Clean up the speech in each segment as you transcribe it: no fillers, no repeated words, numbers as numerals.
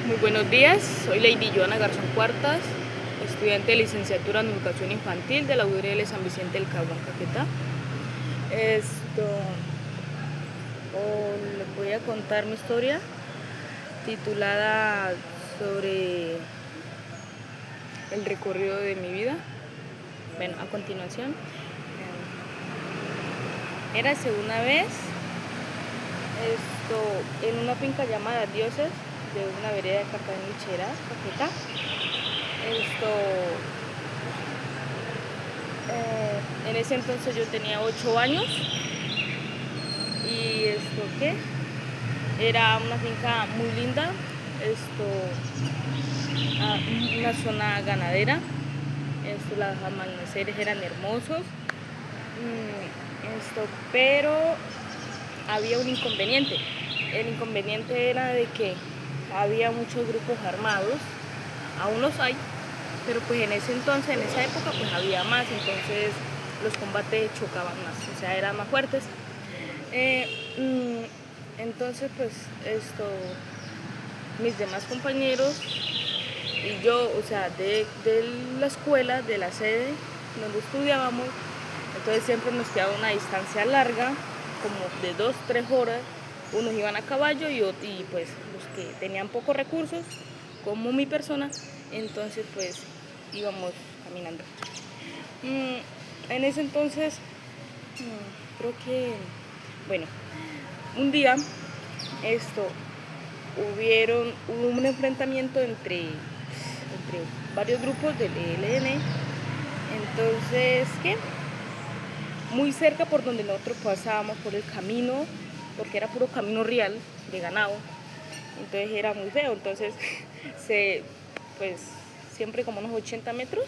Muy buenos días, soy Lady Joana Garzón Cuartas, estudiante de licenciatura en Educación Infantil de la URL San Vicente del Caguán, Caquetá. Les voy a contar mi historia titulada sobre el recorrido de mi vida. Bueno, a continuación, érase una vez en una finca llamada Dioses de una vereda de Cartagena Lechera, Caquetá. En ese entonces yo tenía 8 años y era una finca muy linda, una zona ganadera, los amaneceres eran hermosos, pero había un inconveniente. El inconveniente era de que había muchos grupos armados, aún los hay, pero pues en ese entonces, en esa época, pues había más, entonces los combates chocaban más, o sea, eran más fuertes. Entonces, pues mis demás compañeros y yo, o sea, de la escuela, de la sede donde estudiábamos, entonces siempre nos quedaba una distancia larga, como de 2-3 horas. Unos iban a caballo y pues los que tenían pocos recursos, como mi persona, entonces pues íbamos caminando. En ese entonces, creo que, bueno, un día hubo un enfrentamiento entre varios grupos del ELN. Entonces, muy cerca por donde nosotros pasábamos, por el camino, porque era puro camino real de ganado, entonces era muy feo. Entonces pues siempre como unos 80 metros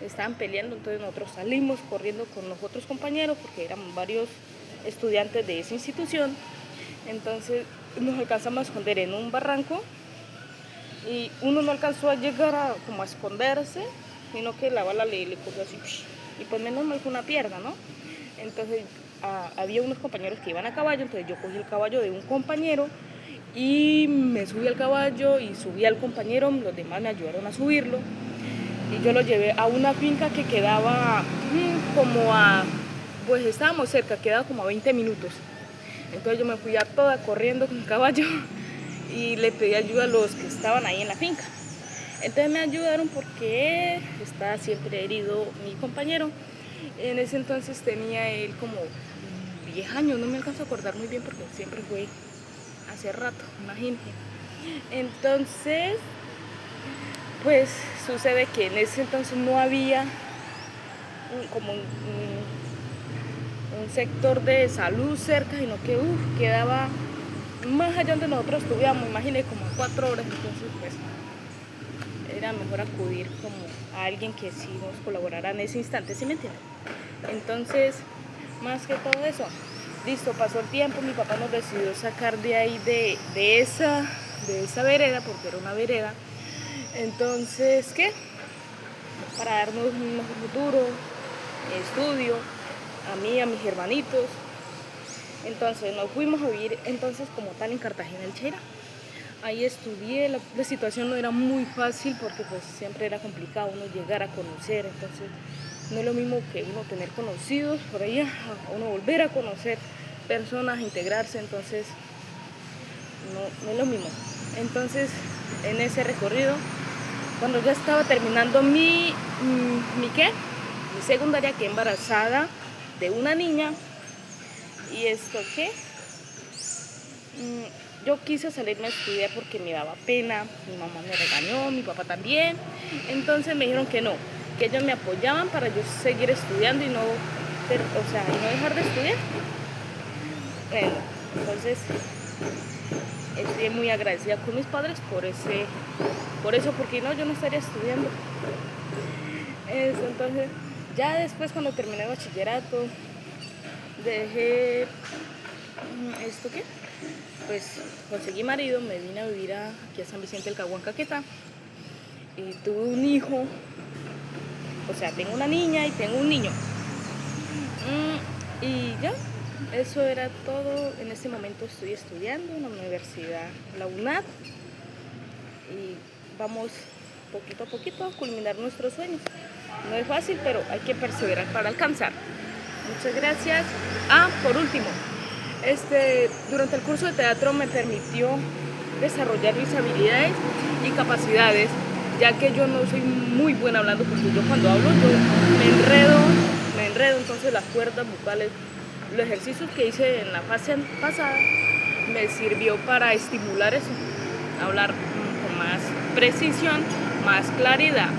estaban peleando, entonces nosotros salimos corriendo con los otros compañeros porque éramos varios estudiantes de esa institución. Entonces nos alcanzamos a esconder en un barranco y uno no alcanzó a llegar como a esconderse, sino que la bala le cogió así, y pues menos mal fue una pierna, ¿no? Entonces había unos compañeros que iban a caballo, entonces yo cogí el caballo de un compañero y me subí al caballo y subí al compañero, los demás me ayudaron a subirlo y yo lo llevé a una finca que quedaba pues estábamos cerca, quedaba como a 20 minutos. Entonces yo me fui a toda corriendo con el caballo y le pedí ayuda a los que estaban ahí en la finca. Entonces me ayudaron porque estaba siempre herido mi compañero. En ese entonces tenía él como 10 años, no me alcanzo a acordar muy bien porque siempre fue hace rato, imagínense. Entonces, pues sucede que en ese entonces no había un sector de salud cerca, sino que quedaba más allá donde nosotros estudiamos, imagínense, como 4 horas. Entonces, pues era mejor acudir como a alguien que sí nos colaborara en ese instante, ¿sí me entienden? Entonces, más que todo eso, listo, pasó el tiempo, mi papá nos decidió sacar de ahí, de esa vereda, porque era una vereda. Entonces, para darnos un mejor futuro, estudio, a mí, a mis hermanitos. Entonces nos fuimos a vivir entonces como tal en Cartagena Lechera. Ahí estudié, la situación no era muy fácil porque pues siempre era complicado uno llegar a conocer, entonces no es lo mismo que uno tener conocidos por ahí, a uno volver a conocer personas, integrarse, entonces no es lo mismo. Entonces en ese recorrido, cuando ya estaba terminando mi secundaria, quedé embarazada de una niña y yo quise salirme a estudiar porque me daba pena, mi mamá me regañó, mi papá también, entonces me dijeron que no, que ellos me apoyaban para yo seguir estudiando y no dejar de estudiar. Bueno, entonces estoy muy agradecida con mis padres por eso, porque no, yo no estaría estudiando. Entonces, ya después cuando terminé el bachillerato, dejé pues conseguí marido, me vine a vivir aquí a San Vicente del Caguán, Caquetá, y tuve un hijo, o sea, tengo una niña y tengo un niño. Y ya, eso era todo. En este momento estoy estudiando en la universidad, la UNAD. vamos poquito a poquito a culminar nuestros sueños. No es fácil, pero hay que perseverar para alcanzar. Muchas gracias. Por último, durante el curso de teatro me permitió desarrollar mis habilidades y capacidades, ya que yo no soy muy buena hablando, porque yo cuando hablo yo me enredo, entonces las cuerdas vocales, los ejercicios que hice en la fase pasada me sirvió para estimular eso, hablar con más precisión, más claridad.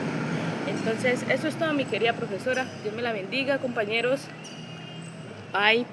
Entonces eso es todo, mi querida profesora. Dios me la bendiga, compañeros. Bye.